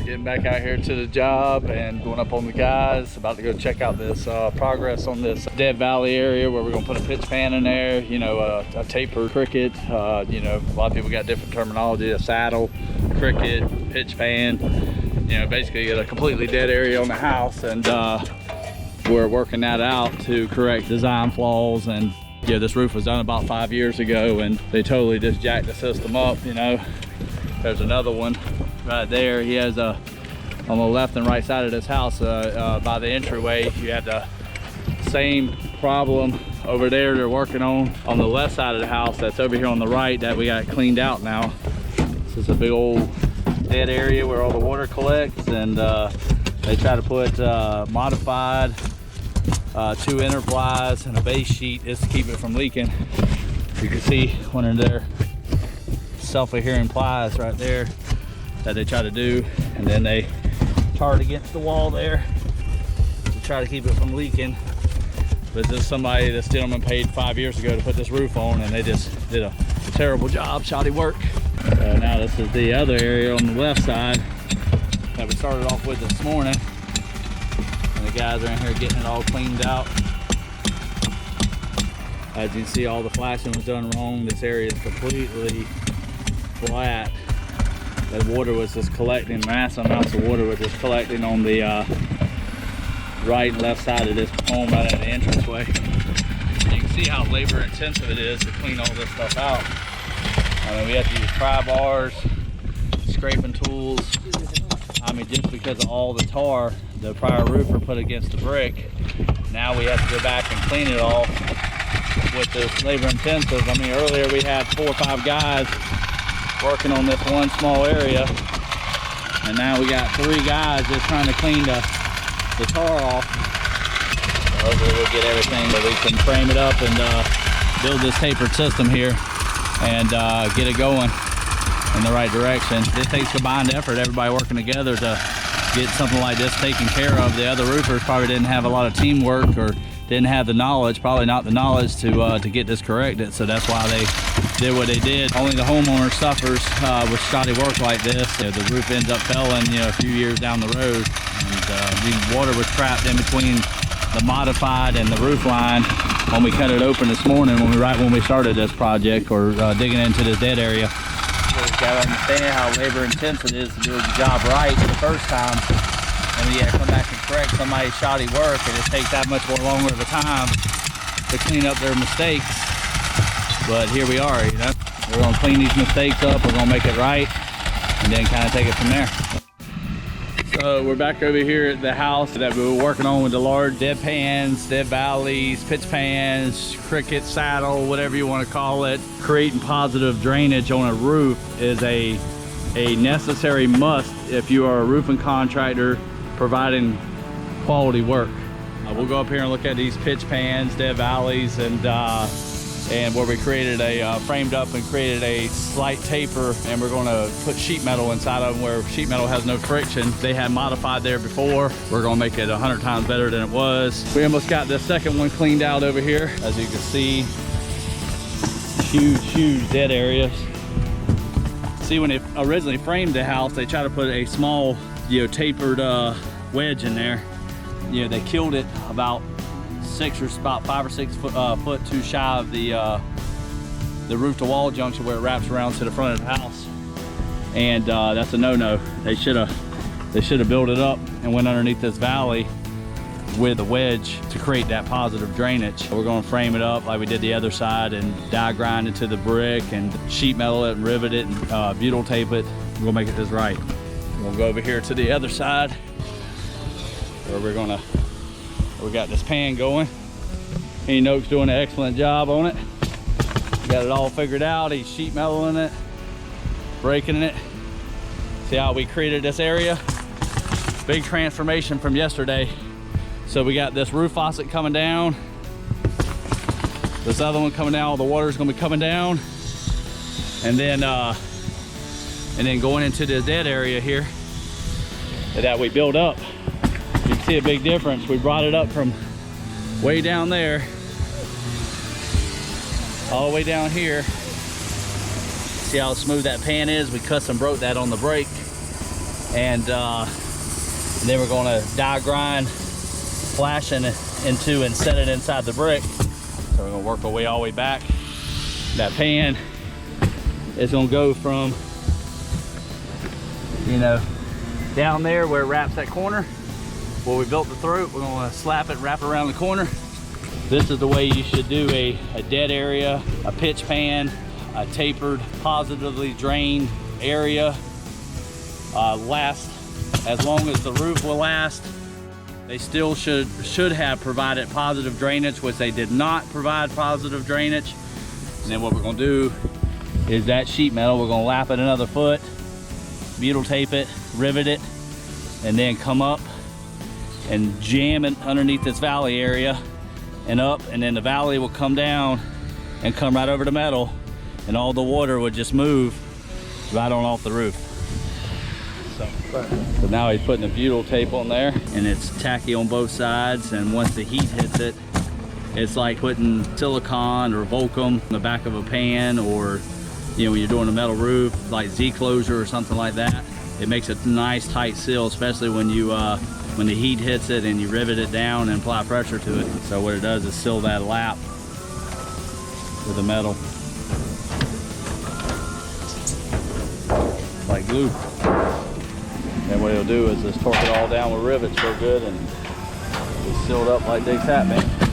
We're getting back out here to the job and going up on the guys. About to go check out this progress on this Dead Valley area where we're gonna put a pitch pan in there, you know, a taper cricket. You know, a lot of people got different terminology, a saddle, cricket, pitch pan. You know, basically get a completely dead area on the house, and we're working that out to correct design flaws. And yeah, this roof was done about 5 years ago and they totally just jacked the system up, you know. There's another one right there. He has a, on the left and right side of this house, by the entryway, you have the same problem over there they're working on the left side of the house that's over here on the right that we got cleaned out now. This is a big old dead area where all the water collects, and they try to put modified 2 inner plies and a base sheet just to keep it from leaking. You can see one of their self-adhering plies right there that they try to do, and then they tar it against the wall there to try to keep it from leaking. But this is somebody this gentleman paid 5 years ago to put this roof on, and they just did a terrible job, shoddy work. So now this is the other area on the left side that we started off with this morning. And the guys are in here getting it all cleaned out. As you can see, all the flashing was done wrong. This area is completely flat. The water was just collecting, massive amounts of water was just collecting on the right and left side of this home right at the entranceway. You can see how labor intensive it is to clean all this stuff out. I mean, we have to use pry bars, scraping tools. I mean, just because of all the tar the prior roofer put against the brick, now we have to go back and clean it all with this labor intensive. I mean, earlier we had 4 or 5 guys working on this one small area, and now we got 3 guys just trying to clean the tar off. Hopefully we'll get everything that we can frame it up and build this tapered system here and get it going in the right direction. This takes combined effort, everybody working together to get something like this taken care of. The other roofers probably didn't have a lot of teamwork or didn't have the knowledge, probably not the knowledge to get this corrected, so that's why they did what they did. Only the homeowner suffers with shoddy work like this. The roof ends up failing, you know, a few years down the road, and the water was trapped in between the modified and the roof line when we cut it open this morning, right when we started this project, or digging into this dead area. So we've got to understand how labor intensive it is to do the job right the first time. And then you have to come back and correct somebody's shoddy work, and it takes that much more longer of a time to clean up their mistakes. But here we are, you know. We're gonna clean these mistakes up, we're gonna make it right, and then kind of take it from there. So we're back over here at the house that we were working on with the large dead pans, dead valleys, pitch pans, cricket, saddle, whatever you want to call it. Creating positive drainage on a roof is a necessary must if you are a roofing contractor providing quality work. We'll go up here and look at these pitch pans, dead valleys, and where we created framed up and created a slight taper, and we're going to put sheet metal inside of them where sheet metal has no friction. They had modified there before. We're going to make it 100 times better than it was. We almost got the second one cleaned out over here. As you can see, huge dead areas. See, when they originally framed the house, they tried to put a small, you know, tapered wedge in there. You know, they killed it about 5 or 6 foot too shy of the roof to wall junction where it wraps around to the front of the house, and that's a no-no. They should have built it up and went underneath this valley with a wedge to create that positive drainage. We're going to frame it up like we did the other side and die grind into the brick and sheet metal it and rivet it and butyl tape it. We're gonna make it just right. We'll go over here to the other side where we got this pan going. Enoch's doing an excellent job on it. Got it all figured out. He's sheet metaling it, breaking it. See how we created this area? Big transformation from yesterday. So we got this roof faucet coming down. This other one coming down, all the water's gonna be coming down. And then going into the dead area here that we built up. You can see a big difference. We brought it up from way down there all the way down here. See how smooth that pan is? We custom broke that on the brake. and then we're going to die grind flashing into and set it inside the brick. So we're going to work our way all the way back. That pan is going to go from, you know, down there where it wraps that corner where we built the throat. We're going to slap it, wrap it around the corner. This is the way you should do a dead area, a pitch pan, a tapered, positively drained area. Last as long as the roof will last. They still should have provided positive drainage, which they did not provide positive drainage. And then what we're going to do is that sheet metal, we're going to lap it another foot, butyl tape it, rivet it, and then come up and jam it underneath this valley area and up, and then the valley will come down and come right over the metal, and all the water would just move right on off the roof. So now he's putting the butyl tape on there, and it's tacky on both sides, and once the heat hits it, it's like putting silicone or Volcom in the back of a pan, or you know, when you're doing a metal roof like Z closure or something like that. It makes a nice tight seal, especially when you when the heat hits it and you rivet it down and apply pressure to it. So what it does is seal that lap with the metal like glue. And what he'll do is just torque it all down with rivets real good, and it's sealed up like Dick's Hat Man.